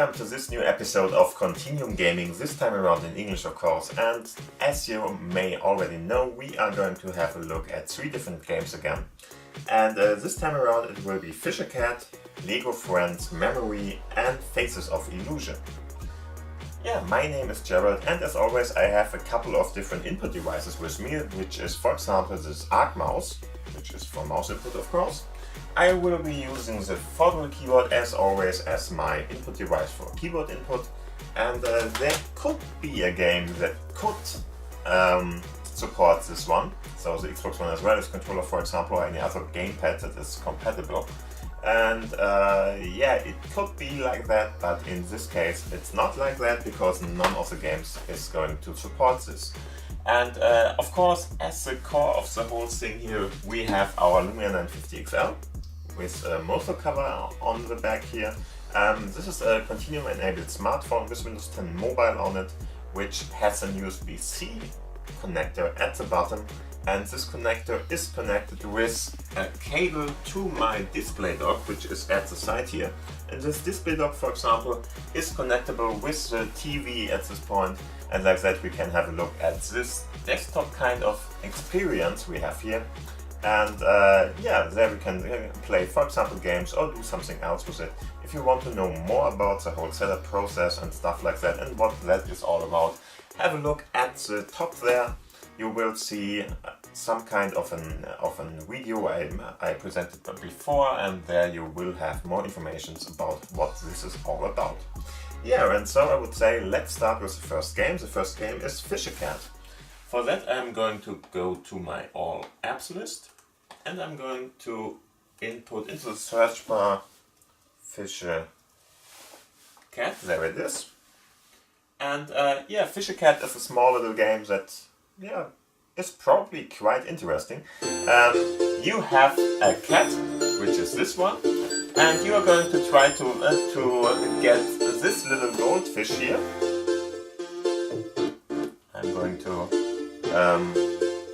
welcome to this new episode of Continuum Gaming, this time around in English of course, and as you may already know, we are going to have a look at 3 different games again. And this time around it will be Fisher Cat, Lego Friends, Memory and Faces of Illusion. Yeah, my name is Gerald and as always I have a couple of different input devices with me, which is for example this Arc mouse, which is for mouse input of course. I will be using the Foldable keyboard as always as my input device for keyboard input, and there could be a game that could support this one, so the Xbox One as well as controller for example, or any other gamepad that is compatible. And yeah, it could be like that, but in this case it's not like that because none of the games is going to support this. And of course, as the core of the whole thing here, we have our Lumia 950 XL with a Mozo cover on the back here. This is a Continuum enabled smartphone with Windows 10 Mobile on it, which has a USB-C connector at the bottom. And this connector is connected with a cable to my display dock, which is at the side here. And this display dock, for example, is connectable with the TV at this point. And like that we can have a look at this desktop kind of experience we have here. And yeah, there we can play for example games or do something else with it. If you want to know more about the whole setup process and stuff like that and what that is all about, have a look at the top there. You will see some kind of an video I presented before, and there you will have more information about what this is all about. Yeah, and so I would say let's start with the first game. The first game is Fisher Cat. For that I'm going to go to my all apps list and I'm going to input into the search bar Fisher Cat, there it is. And yeah, Fisher Cat is a small little game that is probably quite interesting. You have a cat, which is this one, and you are going to try to get this little goldfish here. I'm going to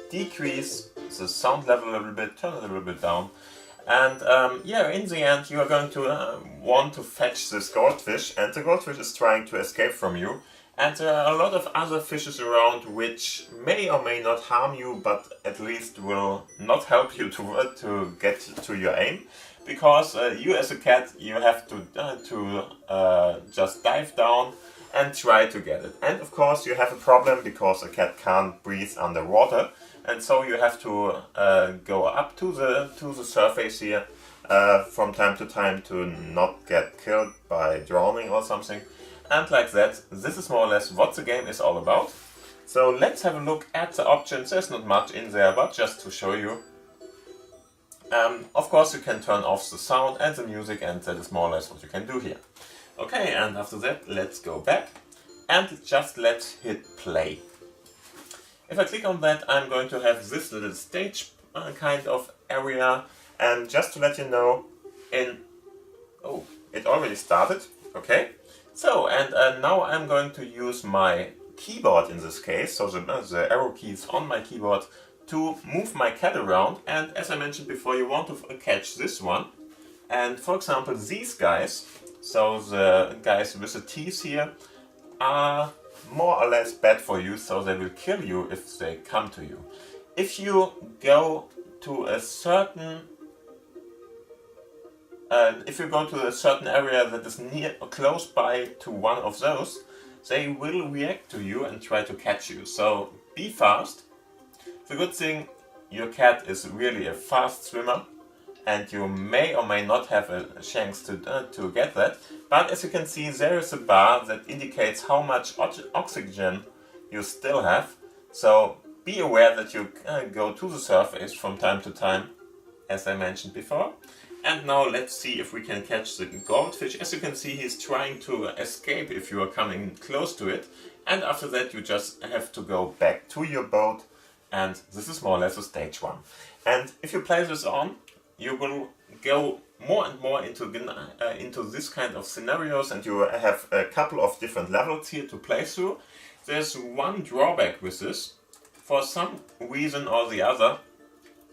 decrease the sound level a little bit, turn it a little bit down, and yeah, in the end you are going to want to fetch this goldfish, and the goldfish is trying to escape from you. And there are a lot of other fishes around which may or may not harm you, but at least will not help you to get to your aim. Because you as a cat, you have to just dive down and try to get it. And of course you have a problem because a cat can't breathe underwater. And so you have to go up to the surface here from time to time to not get killed by drowning or something. And like that, this is more or less what the game is all about. So let's have a look at the options. There's not much in there, but just to show you. Of course you can turn off the sound and the music, and that is more or less what you can do here. Okay, and after that let's go back and just let's hit play. If I click on that, I'm going to have this little stage kind of area, and just to let you know, oh, it already started, okay. So, and now I'm going to use my keyboard in this case, so the arrow keys on my keyboard, to move my cat around. And as I mentioned before, you want to catch this one. And for example, these guys, so the guys with the teeth here, are more or less bad for you, so they will kill you if they come to you. If you go to a certain area that is close by to one of those, they will react to you and try to catch you. So be fast. The good thing, your cat is really a fast swimmer, and you may or may not have a chance to get that. But as you can see, there is a bar that indicates how much oxygen you still have. So be aware that you go to the surface from time to time, as I mentioned before. And now let's see if we can catch the goldfish. As you can see, he's trying to escape if you are coming close to it. And after that you just have to go back to your boat, and this is more or less a stage 1. And if you play this on, you will go more and more into this kind of scenarios, and you have a couple of different levels here to play through. There's one drawback with this. For some reason or the other,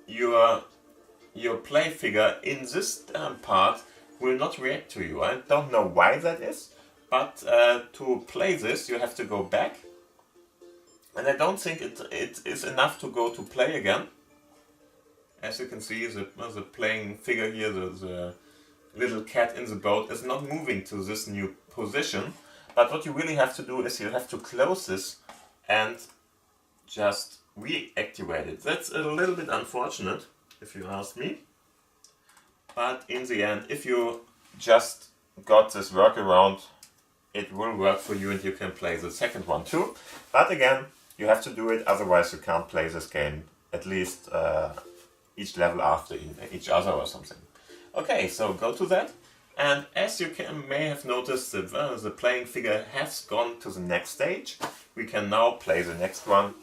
your play figure in this part will not react to you. I don't know why that is, But to play this, you have to go back. And I don't think it is enough to go to play again. As you can see, the playing figure here, the little cat in the boat, is not moving to this new position. But what you really have to do is you have to close this and just reactivate it. That's a little bit unfortunate, if you ask me. But in the end, if you just got this workaround, it will work for you and you can play the second one too. But again, you have to do it, otherwise you can't play this game, at least each level after each other or something. Okay, so go to that. And as you may have noticed, the playing figure has gone to the next stage. We can now play the next one.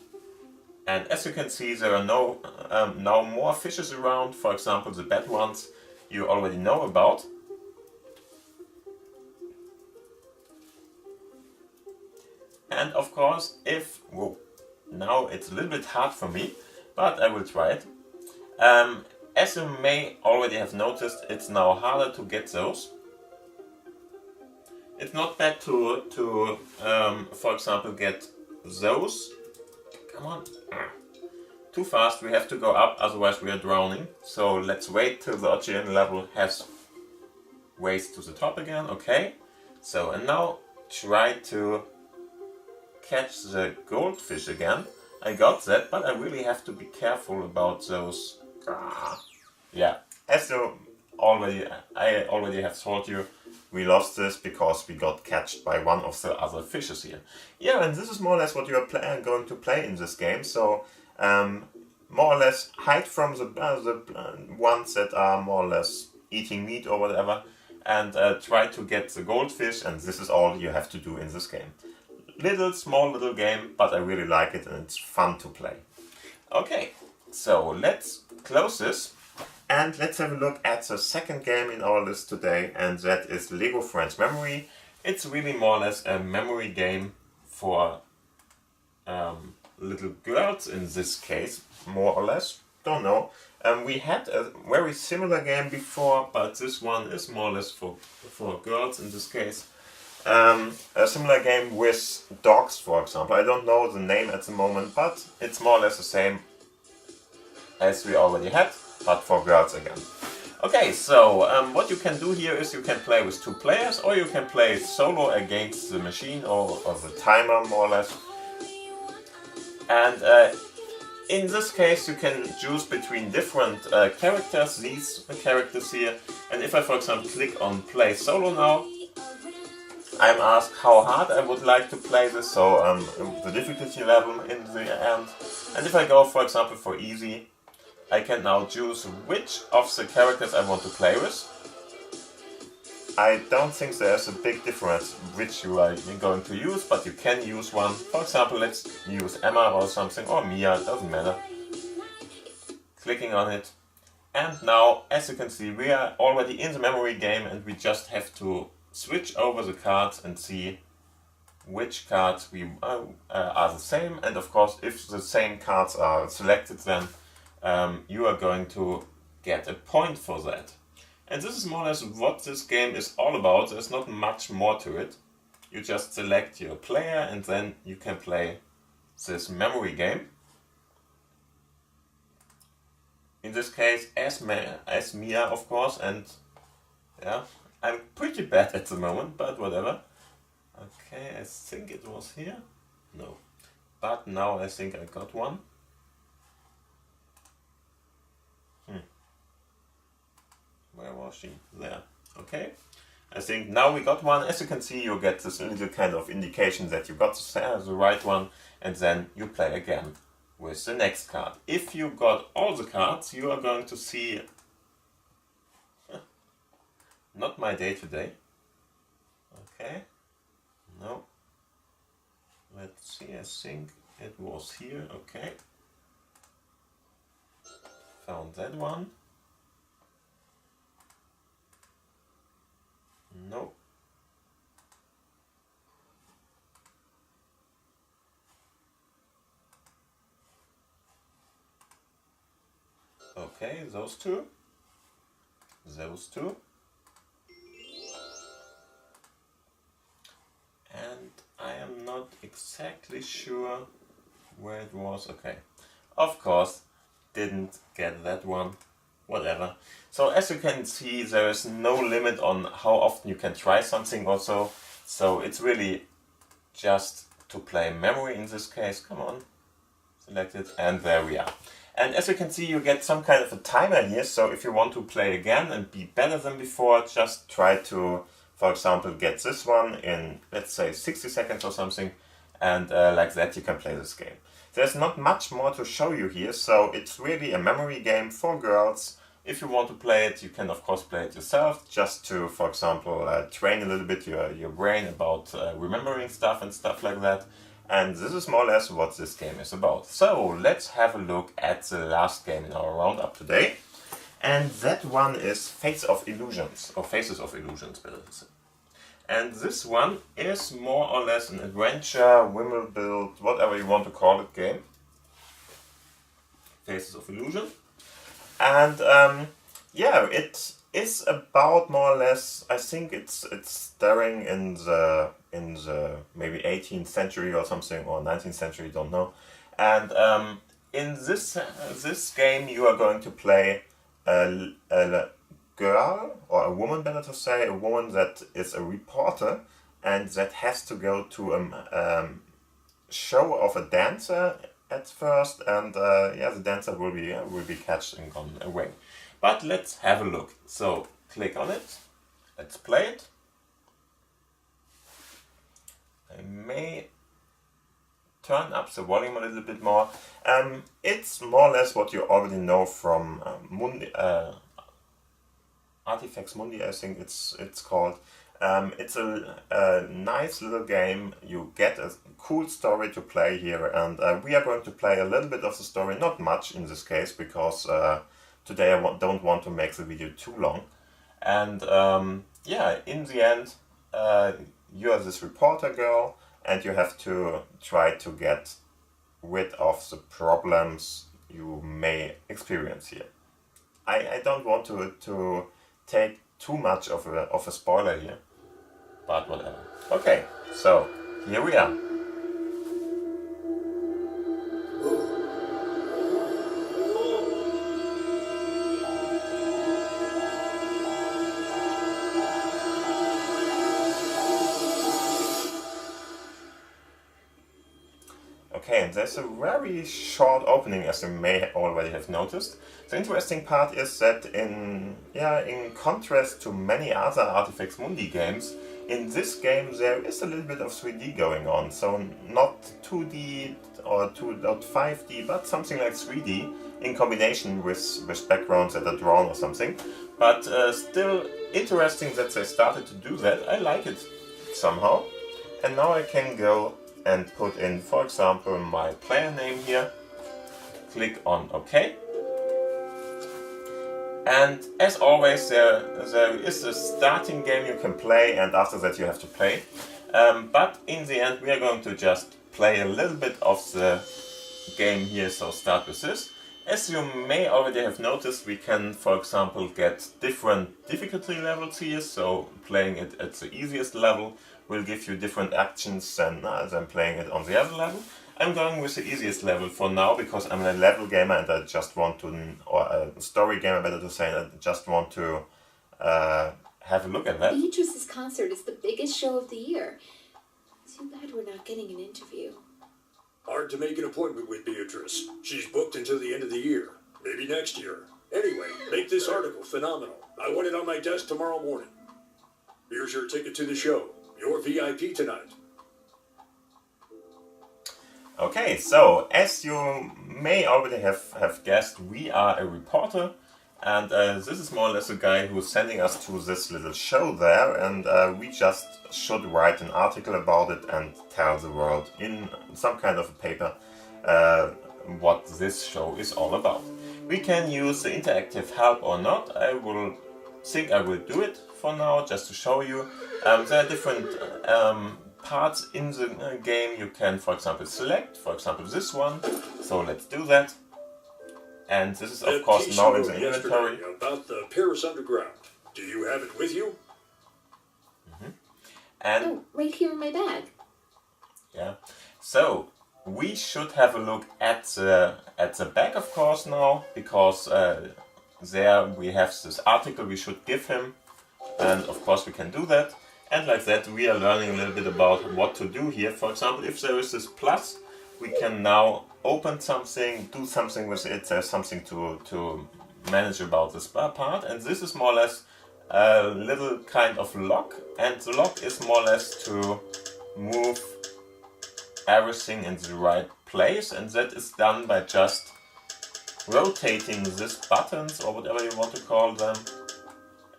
And as you can see, there are now more fishes around. For example, the bad ones you already know about. And of course, now it's a little bit hard for me, but I will try it. As you may already have noticed, it's now harder to get those. It's not bad to for example, get those. Come on. Too fast, we have to go up, otherwise we are drowning. So let's wait till the ocean level has raised to the top again. Okay. So, and now try to catch the goldfish again. I got that, but I really have to be careful about those. Yeah, as I already have told you, we lost this because we got catched by one of the other fishes here. Yeah, and this is more or less what you are going to play in this game. So more or less hide from the ones that are more or less eating meat or whatever, and try to get the goldfish, and this is all you have to do in this game. Small little game, but I really like it and it's fun to play. Okay, so let's close this and let's have a look at the second game in our list today, and that is Lego Friends Memory. It's really more or less a memory game for little girls in this case, more or less. Don't know. We had a very similar game before, but this one is more or less for girls in this case. A similar game with dogs, for example. I don't know the name at the moment, but it's more or less the same as we already had, but for girls again. Okay, so what you can do here is you can play with 2 players, or you can play solo against the machine or the timer, more or less. And in this case you can choose between different characters, these characters here. And if I, for example, click on play solo now, I'm asked how hard I would like to play this, so the difficulty level in the end. And if I go, for example, for easy, I can now choose which of the characters I want to play with. I don't think there's a big difference which you are going to use, but you can use one. For example, let's use Emma or something, or Mia, doesn't matter. Clicking on it. And now, as you can see, we are already in the memory game and we just have to switch over the cards and see which cards we are the same. And of course, if the same cards are selected, then you are going to get a point for that. And this is more or less what this game is all about. There's not much more to it. You just select your player and then you can play this memory game. In this case, as Mia, of course, and yeah, I'm pretty bad at the moment, but whatever. Okay, I think it was here. No. But now I think I got one. Where was she? There. Okay. I think now we got one. As you can see, you get this little kind of indication that you got the right one, and then you play again with the next card. If you got all the cards, you are going to see not my day today. Okay. No. Let's see, I think it was here. Okay. Found that one. No. Okay, those two. Those two. exactly sure where it was. Okay, of course, didn't get that one. Whatever. So as you can see, there is no limit on how often you can try something also. So it's really just to play memory in this case. Come on, select it, and there we are. And as you can see, you get some kind of a timer here. So if you want to play again and be better than before, just try to, for example, get this one in, let's say, 60 seconds or something. And like that you can play this game. There's not much more to show you here, so it's really a memory game for girls. If you want to play it, you can of course play it yourself, just to, for example, train a little bit your brain about remembering stuff and stuff like that. And this is more or less what this game is about. So let's have a look at the last game in our roundup today. And that one is Faces of Illusions, or Faces of Illusions, better to say. And this one is more or less an adventure, Wimble build, whatever you want to call it, game. Faces of Illusion. And yeah, it is about more or less, I think it's starring in the maybe 18th century or something, or 19th century, don't know. And in this game you are going to play a girl, or a woman, better to say, a woman that is a reporter and that has to go to a show of a dancer at first, and yeah, the dancer will be catched and gone away. But let's have a look. So click on it. Let's play it. I may turn up the volume a little bit more. It's more or less what you already know from Artifacts Mundi, I think it's called. It's a nice little game. You get a cool story to play here, and we are going to play a little bit of the story, not much in this case, because today I don't want to make the video too long. And yeah, in the end, you are this reporter girl, and you have to try to get rid of the problems you may experience here. I don't want to take too much of a spoiler here, but whatever. Okay, so here we are. Okay, and there's a very short opening, as you may already have noticed. The interesting part is that in contrast to many other Artifacts Mundi games, in this game there is a little bit of 3D going on. So not 2D or 5D, but something like 3D in combination with backgrounds that are drawn or something. But still interesting that they started to do that. I like it somehow. And now I can go and put in, for example, my player name here. Click on OK. And as always, there is a starting game you can play, and after that you have to play. But in the end we are going to just play a little bit of the game here, so start with this. As you may already have noticed, we can, for example, get different difficulty levels here, so playing it at the easiest level will give you different actions than playing it on the other level. I'm going with the easiest level for now because I'm a level gamer and I just want to, or a story gamer better to say, I just want to have a look at that. Beatrice's concert is the biggest show of the year. Too bad we're not getting an interview. Hard to make an appointment with Beatrice. She's booked until the end of the year. Maybe next year. Anyway, make this article phenomenal. I want it on my desk tomorrow morning. Here's your ticket to the show. You're VIP tonight. Okay, so as you may already have guessed, we are a reporter, and this is more or less a guy who's sending us to this little show there, and we just should write an article about it and tell the world in some kind of a paper what this show is all about. We can use the interactive help or not. I will do it for now just to show you. There are different parts in the game you can, for example, select. For example, this one. So let's do that. And this is of course now in the inventory. About the Paris Underground. Do you have it with you? And right here in my bag. yeah, So we should have a look at the back, of course, now, because there we have this article we should give him, and of course we can do that. And like that we are learning a little bit about what to do here. For example, if there is this plus, we can now open something, do something with it. There's something to manage about this part, and this is more or less a little kind of lock, and the lock is more or less to move everything in the right place, and that is done by just rotating these buttons, or whatever you want to call them,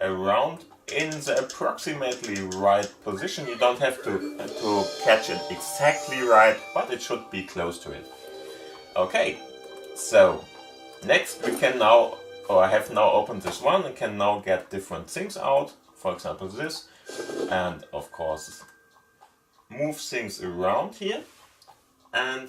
around in the approximately right position. You don't have to catch it exactly right, but it should be close to it. Okay, so next we can now, or I have now opened this one and can now get different things out. For example this, and of course move things around here. And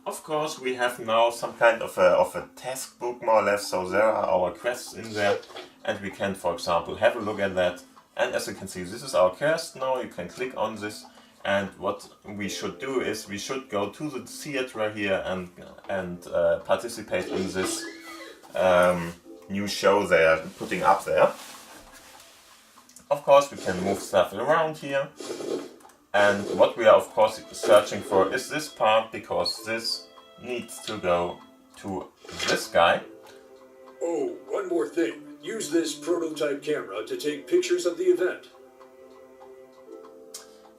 of course we have now some kind of a task book, more or less, so there are our quests in there, and we can, for example, have a look at that. And as you can see, this is our quest now. You can click on this, and what we should do is we should go to the theater here and participate in this new show they are putting up there. Of course we can move stuff around here. And what we are of course searching for is this part, because this needs to go to this guy. Oh, one more thing. Use this prototype camera to take pictures of the event.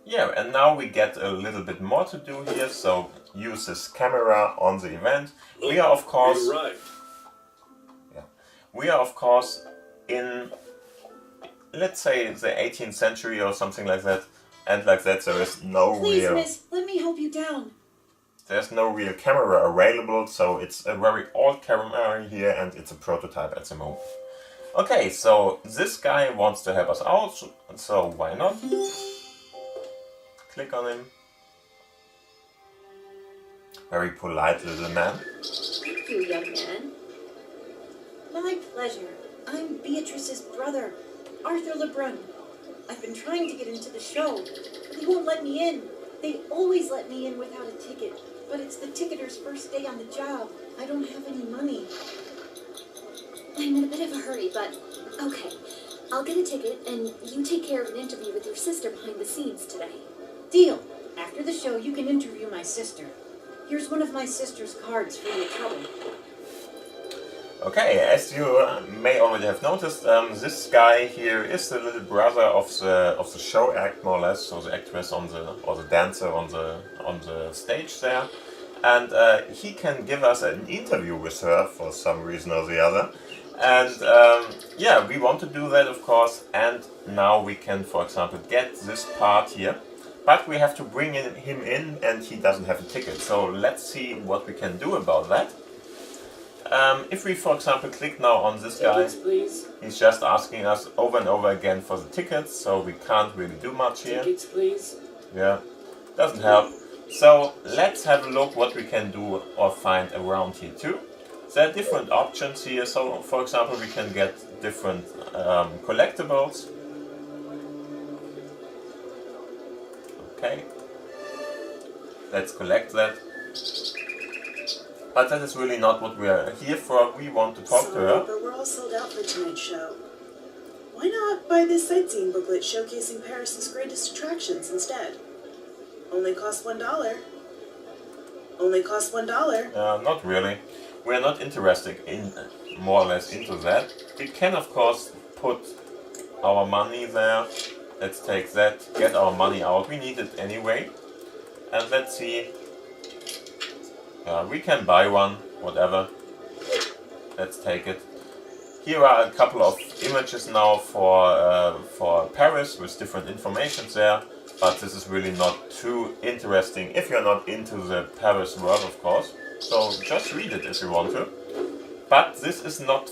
Yeah, and now we get a little bit more to do here, so use this camera on the event. We are of course... Right. Yeah, we are of course in, let's say, the 18th century or something like that. And like that there is no Please, real... miss, let me help you down. There's no real camera available, so it's a very old camera here, and it's a prototype at the moment. Okay, so this guy wants to help us out, so why not? Click on him. Very polite little man. Thank you, young man. My pleasure. I'm Beatrice's brother, Arthur Lebrun. I've been trying to get into the show, but they won't let me in. They always let me in without a ticket, but it's the ticketer's first day on the job. I don't have any money. I'm in a bit of a hurry, but okay. I'll get a ticket, and you take care of an interview with your sister behind the scenes today. Deal. After the show, you can interview my sister. Here's one of my sister's cards for your trouble. Okay, as you may already have noticed, this guy here is the little brother of the show act, more or less, so the actress or the dancer on the stage there, and he can give us an interview with her for some reason or the other. And yeah, we want to do that, of course, and now we can, for example, get this part here, but we have to bring him in, and he doesn't have a ticket, so let's see what we can do about that. If we, for example, click now on this guy, Please. he's just asking us over and over again for the tickets, so we can't really do much here. Tickets, please. Yeah, doesn't help. So let's have a look what we can do or find around here too. There are different options here, so for example we can get different collectibles. Okay, let's collect that. But that is really not what we are here for. We want to talk to her. But we're all sold out for tonight's show. Why not buy this sightseeing booklet showcasing Paris's greatest attractions instead? Only costs $1. Only costs $1. Not really. We are not interested in more or less into that. We can of course put our money there. Let's take that, get our money out. We need it anyway. And let's see. We can buy one, whatever. Let's take it. Here are a couple of images now for Paris with different information there, but this is really not too interesting if you're not into the Paris world, of course. So just read it if you want to. But this is not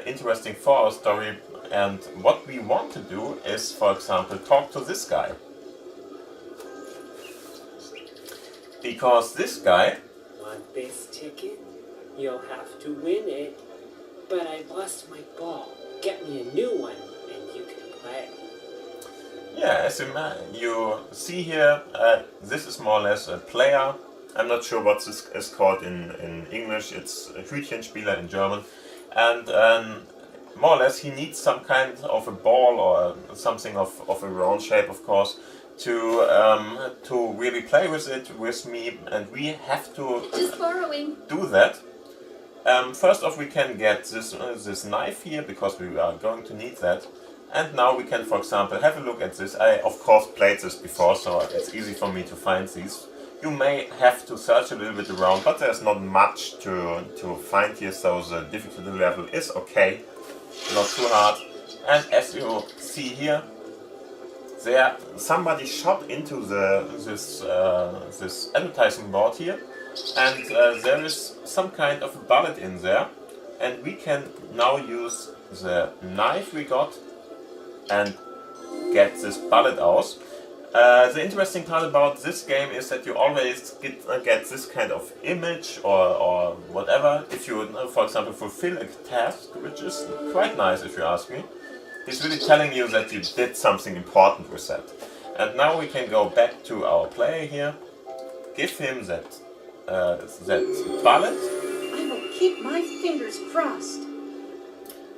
interesting for our story, and what we want to do is, for example, talk to this guy. Because this guy... Want this ticket? You'll have to win it. But I lost my ball. Get me a new one, and you can play. Yeah, as you see here, this is more or less a player I'm not sure what this is called in English. It's Hütchenspieler in German. And more or less he needs some kind of a ball or something of a round shape, of course, to really play with it with me, and we have to Just borrowing. do that. First off, we can get this knife here because we are going to need that. And now we can, for example, have a look at this. I of course played this before, so it's easy for me to find these. You may have to search a little bit around, but there's not much to find here, so the difficulty level is okay, not too hard. And as you see here, there somebody shot into this advertising board here, and there is some kind of a bullet in there, and we can now use the knife we got and get this bullet out. The interesting part about this game is that you always get this kind of image or whatever if you, for example, fulfill a task, which is quite nice if you ask me. It's really telling you that you did something important with that. And now we can go back to our player here, give him that bullet. I will keep my fingers crossed.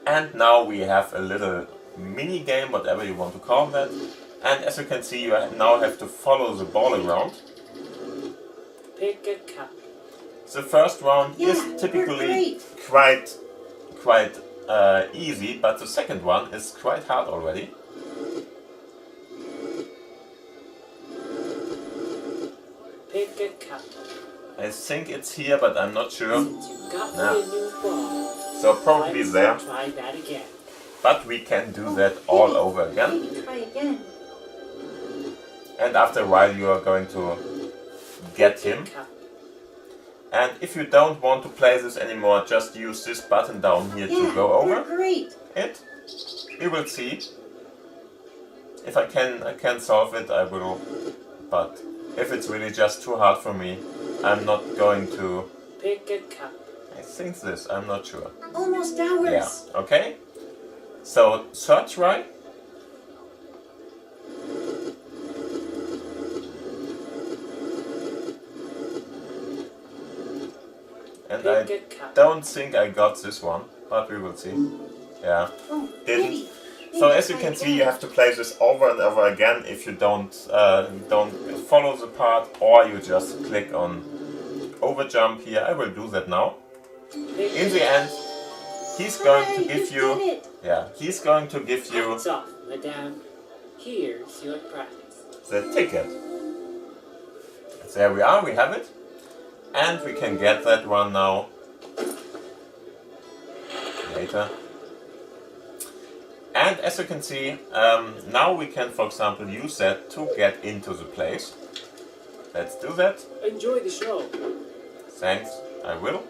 And now we have a little mini game, whatever you want to call that. And as you can see, you now have to follow the ball around. Pick a cup. The first round Yeah, is typically we're quite easy, but the second one is quite hard already. Pick a cup. I think it's here, but I'm not sure. Since you got me a new ball, So probably let's there, try that again. but we can do that all over again. Maybe try again. And after a while you are going to get him. Cup. And if you don't want to play this anymore, just use this button down here to go We're over great. it. We will see. If I can solve it, I will. But if it's really just too hard for me, I'm not going to. Pick a cup. I think this, I'm not sure. Almost ours. Yeah, okay. So, third try. And I Pick a cup. don't think I got this one, but we will see. Yeah, Oh, didn't. maybe. So Maybe as you try can see, again. you have to play this over and over again if you don't follow the part, or you just click on overjump here. I will do that now. Pick In a the end, he's going to Hooray, give you you. did it. Yeah, he's going to give you Hats off, madame. Here's your prize. the ticket. There we are, we have it. And we can get that one now. Later. And as you can see, now we can, for example, use that to get into the place. Let's do that. Enjoy the show. Thanks, I will.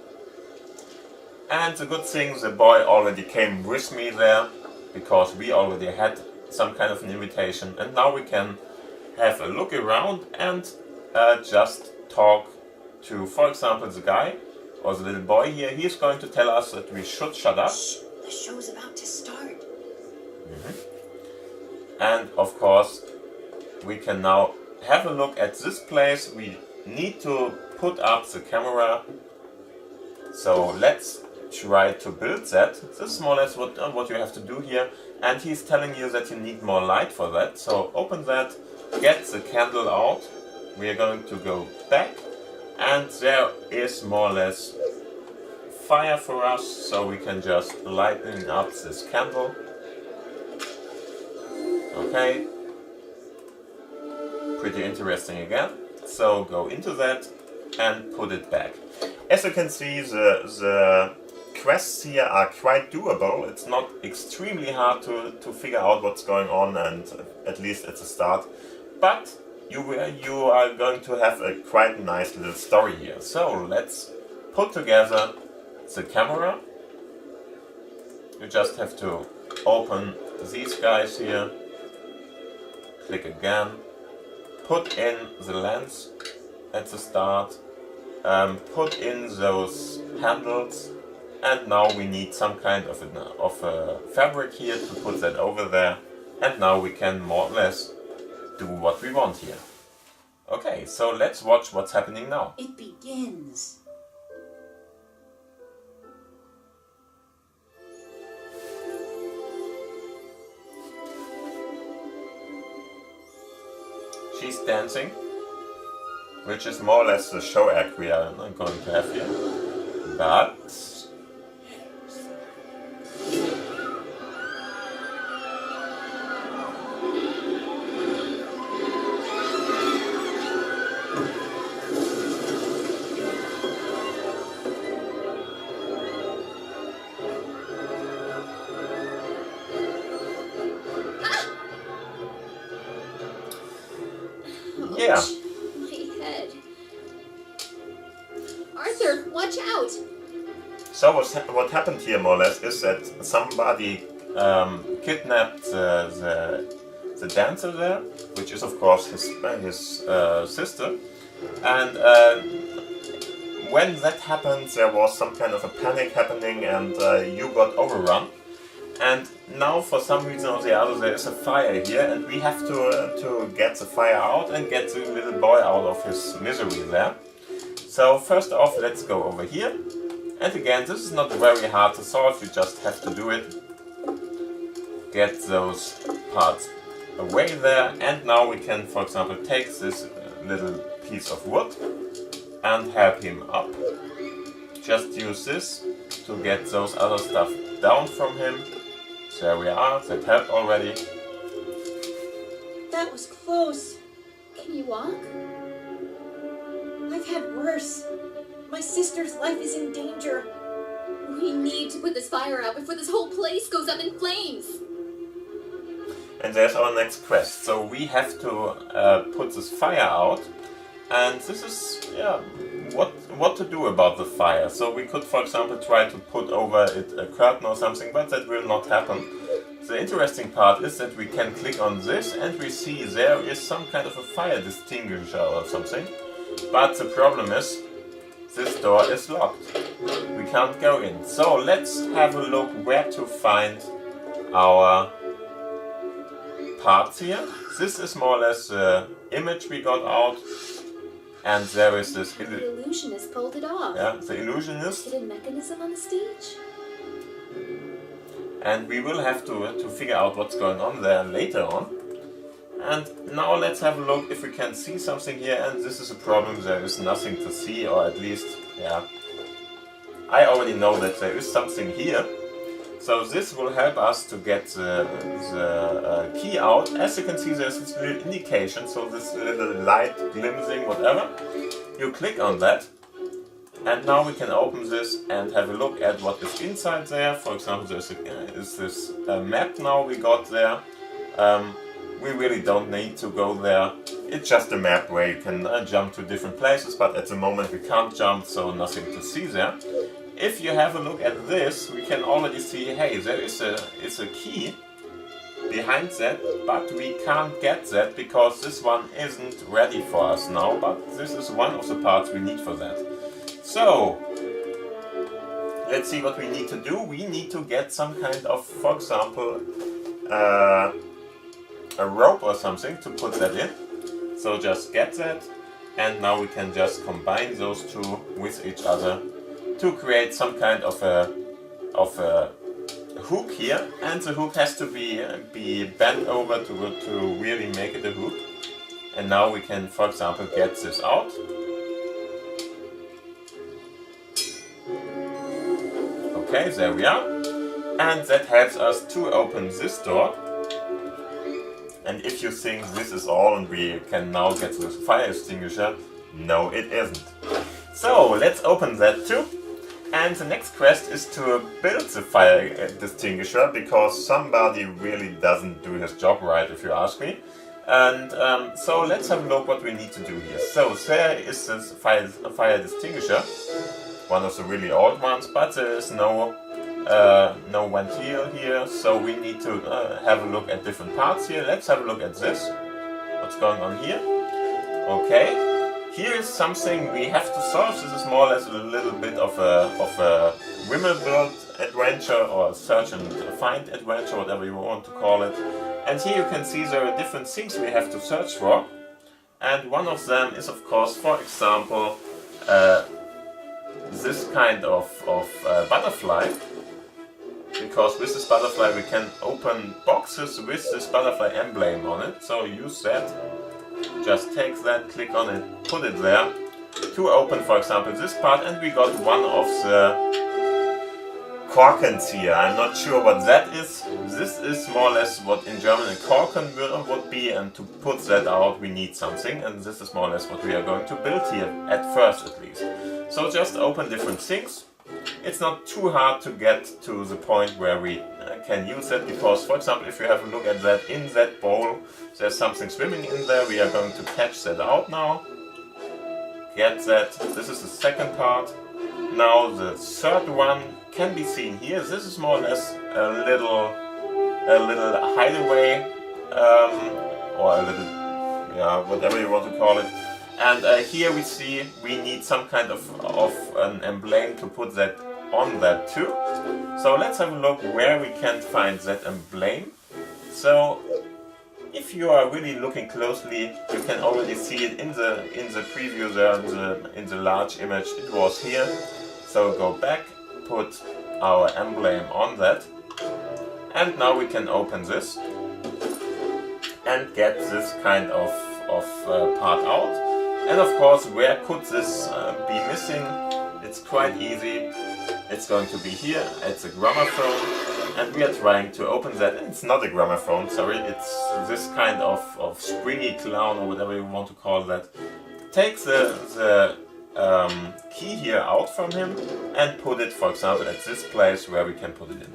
And the good thing, the boy already came with me there, because we already had some kind of an invitation. And now we can have a look around and just talk to, for example, the guy or the little boy here. He's going to tell us that we should shut up. Shh, the show's about to start. And of course, we can now have a look at this place. We need to put up the camera. So let's try to build that. This is more or less what you have to do here. And he's telling you that you need more light for that. So open that, get the candle out. We are going to go back. And there is more or less fire for us. So we can just lighten up this candle. Okay, pretty interesting again. So go into that and put it back. As you can see, the quests here are quite doable. It's not extremely hard to figure out what's going on, and at least at the start. But you are going to have a quite nice little story here. So let's put together the camera. You just have to open these guys here. Click again, put in the lens at the start, put in those handles, and now we need some kind of a fabric here to put that over there, and now we can more or less do what we want here. Okay, so let's watch what's happening now. It begins. She's dancing, which is more or less the show act we are going to have here. But yeah. Ouch, my head. Arthur, watch out! So what happened here more or less is that somebody kidnapped the dancer there, which is of course his sister, and when that happened there was some kind of a panic happening and you got overrun. And now for some reason or the other there is a fire here and we have to get the fire out and get the little boy out of his misery there. So first off, let's go over here. And again, this is not very hard to solve, you just have to do it. Get those parts away there, and now we can, for example, take this little piece of wood and help him up. Just use this to get those other stuff down from him. There we are, that helped already. That was close. Can you walk? I've had worse. My sister's life is in danger. We need to put this fire out before this whole place goes up in flames. And there's our next quest. So we have to put this fire out, and this is what to do about the fire. So we could, for example, try to put over it a curtain or something, but that will not happen. The interesting part is that we can click on this and we see there is some kind of a fire extinguisher or something. But the problem is, this door is locked. We can't go in. So let's have a look where to find our parts here. This is more or less the image we got out. And there is this... The illusionist pulled it off. Yeah, the illusionist. Hidden mechanism on the stage? And we will have to figure out what's going on there later on. And now let's have a look if we can see something here, and this is a problem, there is nothing to see, or at least, yeah. I already know that there is something here. So this will help us to get the key out. As you can see, there's this little indication, so this little light glimmering, whatever. You click on that, and now we can open this and have a look at what is inside there. For example, there is this map now we got there. We really don't need to go there. It's just a map where you can jump to different places, but at the moment we can't jump, so nothing to see there. If you have a look at this, we can already see, hey, there is a key behind that, but we can't get that because this one isn't ready for us now, but this is one of the parts we need for that. So, let's see what we need to do. We need to get some kind of, for example, a rope or something to put that in. So just get that, and now we can just combine those two with each other to create some kind of a hook here, and the hook has to be bent over to really make it a hook. And now we can, for example, get this out. Okay, there we are. And that helps us to open this door. And if you think this is all and we can now get the fire extinguisher, no it isn't. So let's open that too. And the next quest is to build the fire extinguisher, because somebody really doesn't do his job right, if you ask me. And so let's have a look what we need to do here. So there is this fire extinguisher, one of the really old ones, but there is no ventil here, so we need to have a look at different parts here. Let's have a look at this. What's going on here? Okay. Here is something we have to solve. This is more or less a little bit of a Wimmelbild adventure, or search and find adventure, whatever you want to call it. And here you can see there are different things we have to search for. And one of them is of course, for example, this kind of butterfly. Because with this butterfly we can open boxes with this butterfly emblem on it. So use that, just take that, click on it, put it there to open, for example, this part, and we got one of the Korkens here. I'm not sure what that is. This is more or less what in German a Korken would be, and to put that out we need something, and this is more or less what we are going to build here, at first at least. So just open different things. It's not too hard to get to the point where we can use that, because, for example, if you have a look at that, in that bowl there's something swimming in there. We are going to catch that out now. Get that. This is the second part. Now the third one can be seen here. This is more or less a little hideaway, or a little, yeah, whatever you want to call it. And here we see we need some kind of an emblem to put that on that too. So let's have a look where we can find that emblem. So if you are really looking closely, you can already see it in the preview there, in the large image. It was here. So go back, put our emblem on that, and now we can open this and get this kind of part out. And of course, where could this be missing? It's quite easy. It's going to be here. It's a gramophone, and we are trying to open that. And it's not a gramophone, sorry. It's this kind of springy clown, or whatever you want to call that. Take the key here out from him and put it, for example, at this place where we can put it in.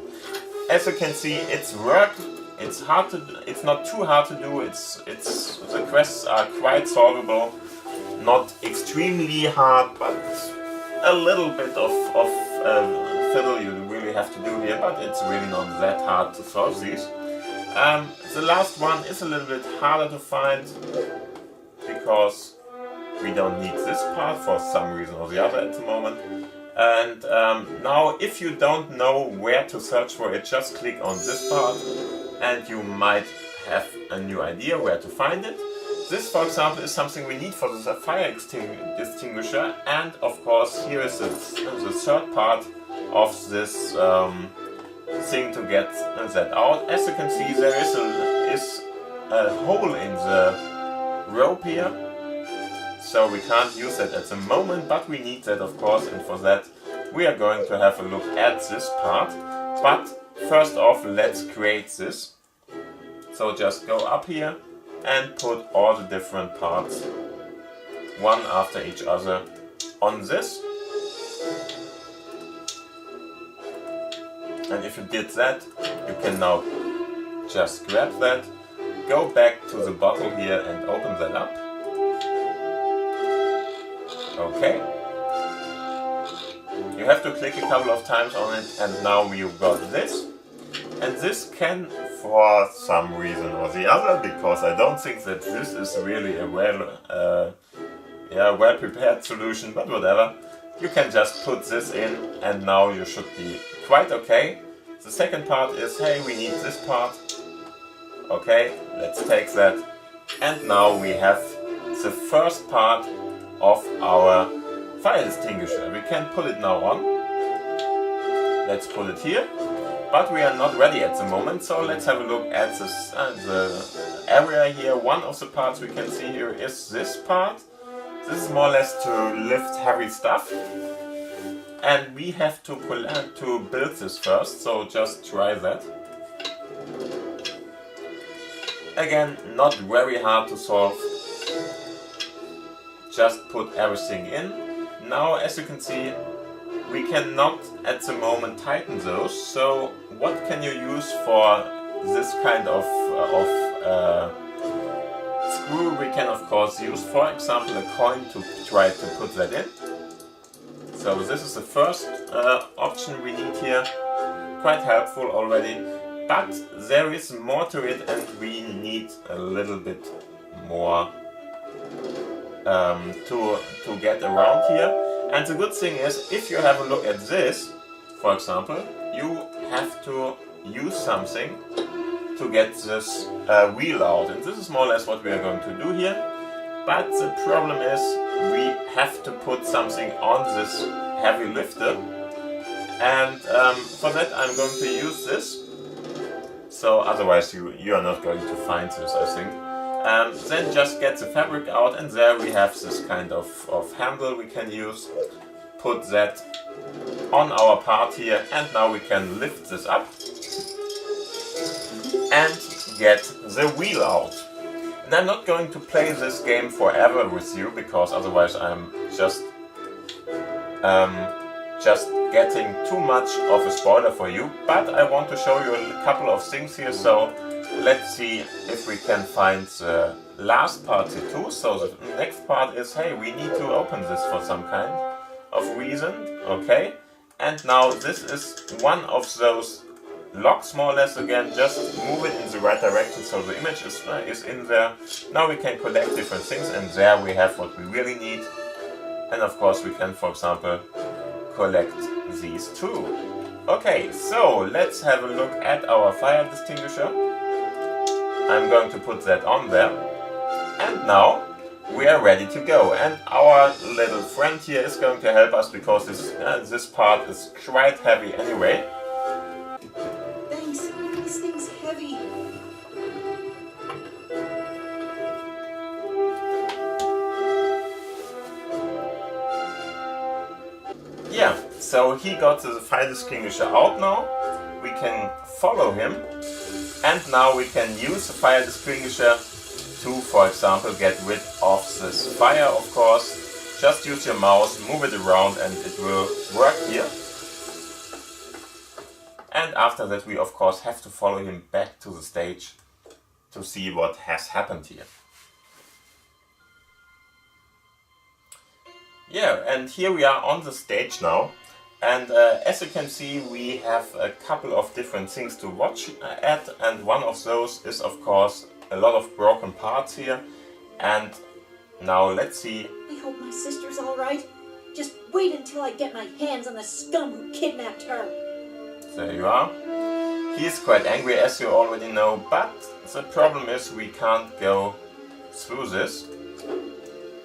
As you can see, it's work. It's hard to. It's not too hard to do. The quests are quite solvable. Not extremely hard, but a little bit of fiddle you really have to do here, but it's really not that hard to solve these. The last one is a little bit harder to find, because we don't need this part for some reason or the other at the moment. And now, if you don't know where to search for it, just click on this part and you might have a new idea where to find it. This, for example, is something we need for the fire extinguisher, and of course here is the third part of this thing to get that out. As you can see, there is a hole in the rope here, so we can't use that at the moment, but we need that, of course, and for that we are going to have a look at this part. But first off, let's create this. So just go up here and put all the different parts, one after each other, on this. And if you did that, you can now just grab that, go back to the bottle here and open that up. Okay. You have to click a couple of times on it, and now we've got this. And this can, for some reason or the other, because I don't think that this is really a well prepared solution, but whatever, you can just put this in, and now you should be quite okay. The second part is, hey, we need this part. Okay, let's take that. And now we have the first part of our fire extinguisher. We can put it now on. Let's put it here. But we are not ready at the moment, so let's have a look at this, the area here. One of the parts we can see here is this part. This is more or less to lift heavy stuff. And we have to build this first, so just try that. Again, not very hard to solve. Just put everything in. Now, as you can see, we cannot at the moment tighten those, so what can you use for this kind of screw? We can of course use, for example, a coin to try to put that in. So this is the first option we need here, quite helpful already, but there is more to it and we need a little bit more to get around here. And the good thing is, if you have a look at this, for example, you have to use something to get this wheel out. And this is more or less what we are going to do here. but the problem is we have to put something on this heavy lifter, and for that I'm going to use this. So otherwise you are not going to find this, I think. Then just get the fabric out, and there we have this kind of handle we can use. Put that on our part here, and now we can lift this up and get the wheel out. And I'm not going to play this game forever with you, because otherwise I'm just getting too much of a spoiler for you. But I want to show you a couple of things here, so let's see if we can find the last part here too. So the next part is, hey, we need to open this for some kind of reason, okay? And now this is one of those locks, more or less. Again, just move it in the right direction so the image is in there. Now we can collect different things, and there we have what we really need. And of course we can, for example, collect these two. Okay, so let's have a look at our fire extinguisher. I'm going to put that on there, and now we are ready to go. And our little friend here is going to help us, because this part is quite heavy anyway. Thanks. This thing's heavy. Yeah, so he got the fire extinguisher out now. We can follow him, and now we can use the fire extinguisher to, for example, get rid of this fire, of course. Just use your mouse, move it around, and it will work here. And after that we of course have to follow him back to the stage to see what has happened here. Yeah, and here we are on the stage now, and as you can see we have a couple of different things to watch at, and one of those is of course a lot of broken parts here. And now let's see. I hope my sister's alright. Just wait until I get my hands on the scum who kidnapped her. There you are. He is quite angry, as you already know, but the problem is we can't go through this.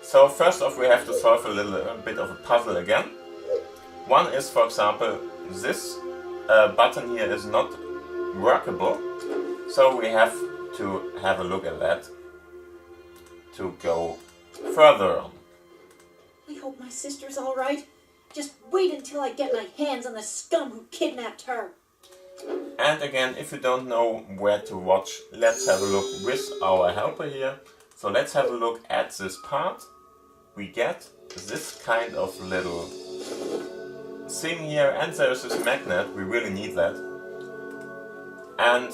So first off we have to solve a bit of a puzzle again. One is, for example, this button here is not workable, so we have to have a look at that to go further on. I hope my sister's alright. Just wait until I get my hands on the scum who kidnapped her. And again, if you don't know where to watch, let's have a look with our helper here. So let's have a look at this part. We get this kind of little thing here, and there's this magnet, we really need that. And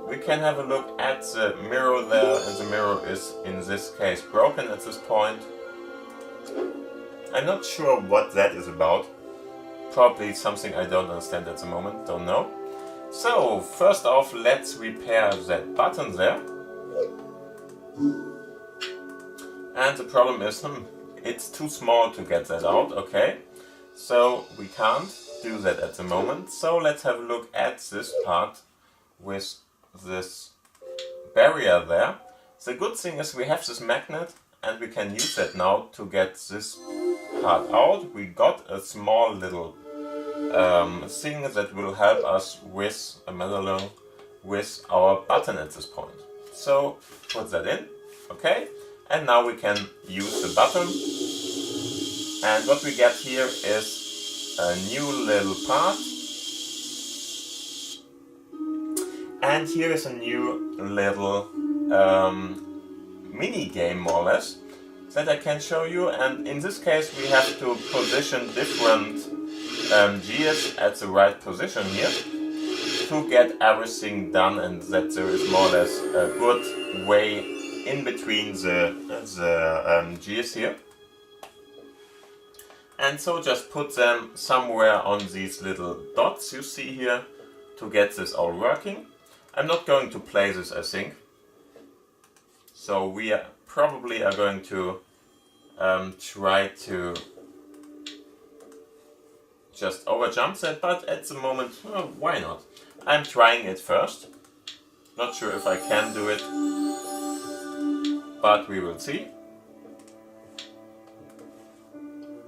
we can have a look at the mirror there, and the mirror is in this case broken at this point. I'm not sure what that is about. Probably something I don't understand at the moment, don't know. So first off, let's repair that button there. And the problem is, it's too small to get that out, okay. So we can't do that at the moment. So let's have a look at this part with this barrier there. The good thing is we have this magnet, and we can use that now to get this part out. We got a small little thing that will help us with a medallion with our button at this point. So put that in, okay, and now we can use the button. And what we get here is a new little part. And here is a new little mini game, more or less, that I can show you. And in this case we have to position different gears at the right position here to get everything done, and that there is more or less a good way in between the gears here. And so just put them somewhere on these little dots you see here to get this all working. I'm not going to play this, I think. So we probably are going to try to just overjump that, but at the moment, well, why not? I'm trying it first. Not sure if I can do it, but we will see.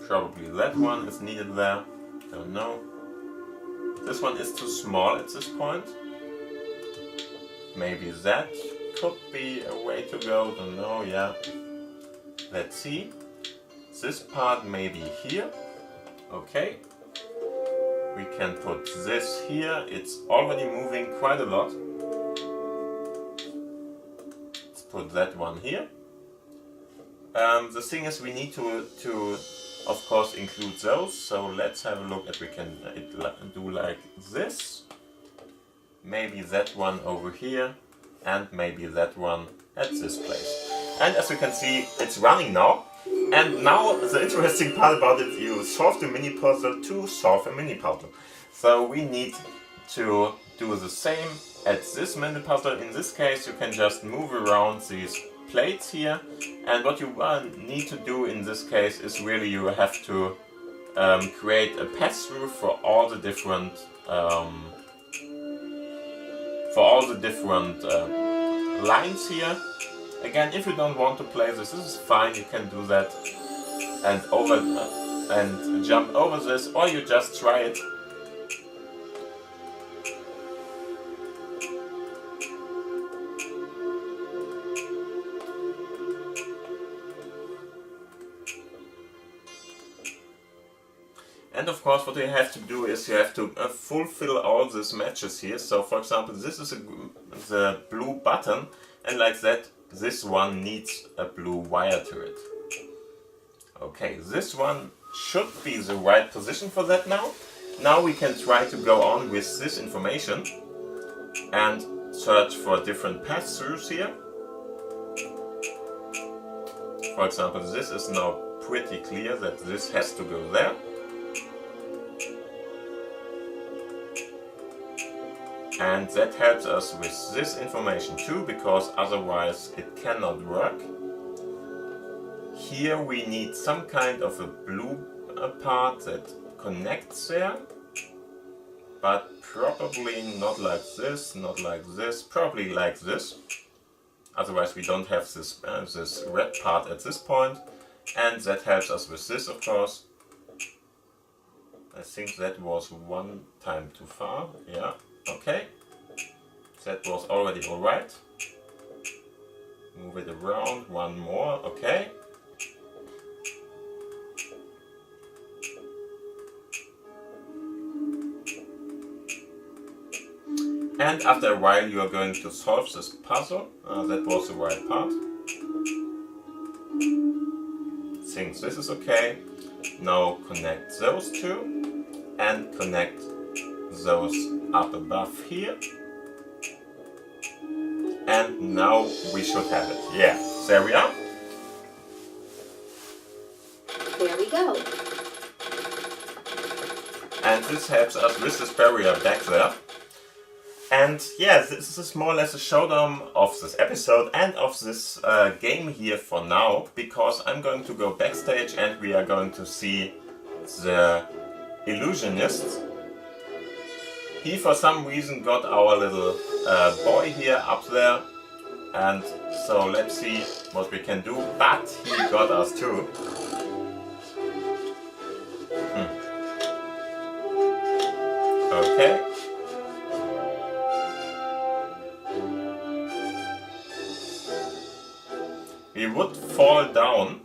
Probably that one is needed there. Don't know. This one is too small at this point. Maybe that could be a way to go. Don't know. Yeah. Let's see. This part maybe here. Okay. We can put this here. It's already moving quite a lot. Let's put that one here. The thing is, we need to of course include those. So let's have a look at we can do like this. Maybe that one over here, and maybe that one at this place. And as you can see, it's running now. And now the interesting part about it, you solve the mini puzzle to solve a mini puzzle. So we need to do the same at this mini puzzle. In this case, you can just move around these plates here. And what you need to do in this case is really you have to create a pass-through for all the different lines here. Again, if you don't want to play this is fine. You can do that and jump over this, or you just try it. And of course, what you have to do is you have to fulfill all these matches here. So, for example, this is the blue button, and like that, this one needs a blue wire to it. Okay, this one should be the right position for that now. Now we can try to go on with this information and search for different pass-throughs here. For example, this is now pretty clear that this has to go there. And that helps us with this information too, because otherwise it cannot work. Here we need some kind of a blue part that connects there, but probably not like this, not like this, probably like this. Otherwise we don't have this, this red part at this point, and that helps us with this, of course. I think that was one time too far, yeah. Okay, that was already alright. Move it around, one more, okay. And after a while you are going to solve this puzzle. That was the right part. Think this is okay. Now connect those two and connect those up above here. And now we should have it. Yeah, there we are. There we go. And this helps us with this barrier back there. And yeah, this is more or less a showdown of this episode and of this game here for now, because I'm going to go backstage and we are going to see the illusionist. He for some reason got our little boy here up there, and so let's see what we can do, but he got us too. Okay. We would fall down,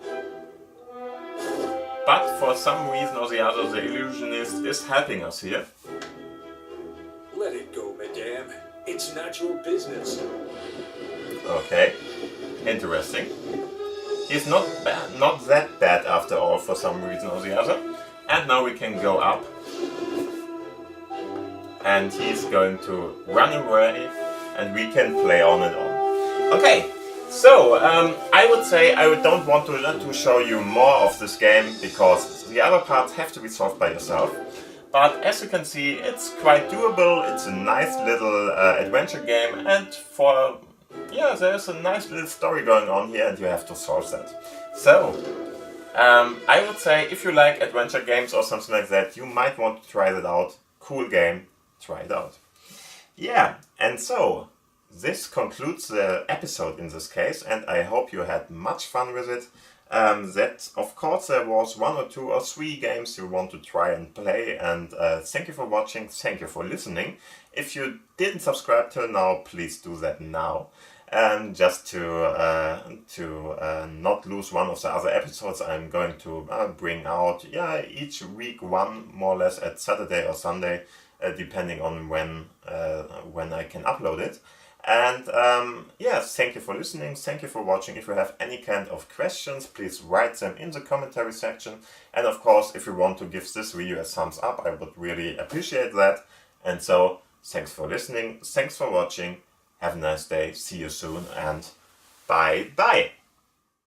but for some reason or the other the illusionist is helping us here. Let it go, madame. It's not your business. Okay, interesting. He's not bad, not that bad after all for some reason or the other. And now we can go up. And he's going to run away and we can play on and on. Okay. So, I would say I don't want to show you more of this game, because the other parts have to be solved by yourself. But as you can see, it's quite doable, it's a nice little adventure game, and there's a nice little story going on here and you have to solve that. So, I would say if you like adventure games or something like that, you might want to try that out. Cool game, try it out. Yeah, and so this concludes the episode in this case, and I hope you had much fun with it. that of course there was 1 or 2 or 3 games you want to try and play, and thank you for watching, thank you for listening. If you didn't subscribe till now, please do that now. Just to not lose one of the other episodes I'm going to bring out each week, one more or less at Saturday or Sunday, depending on when I can upload it. And thank you for listening, thank you for watching. If you have any kind of questions, please write them in the commentary section. And of course, if you want to give this video a thumbs up, I would really appreciate that. And so, thanks for listening, thanks for watching, have a nice day, see you soon, and bye bye!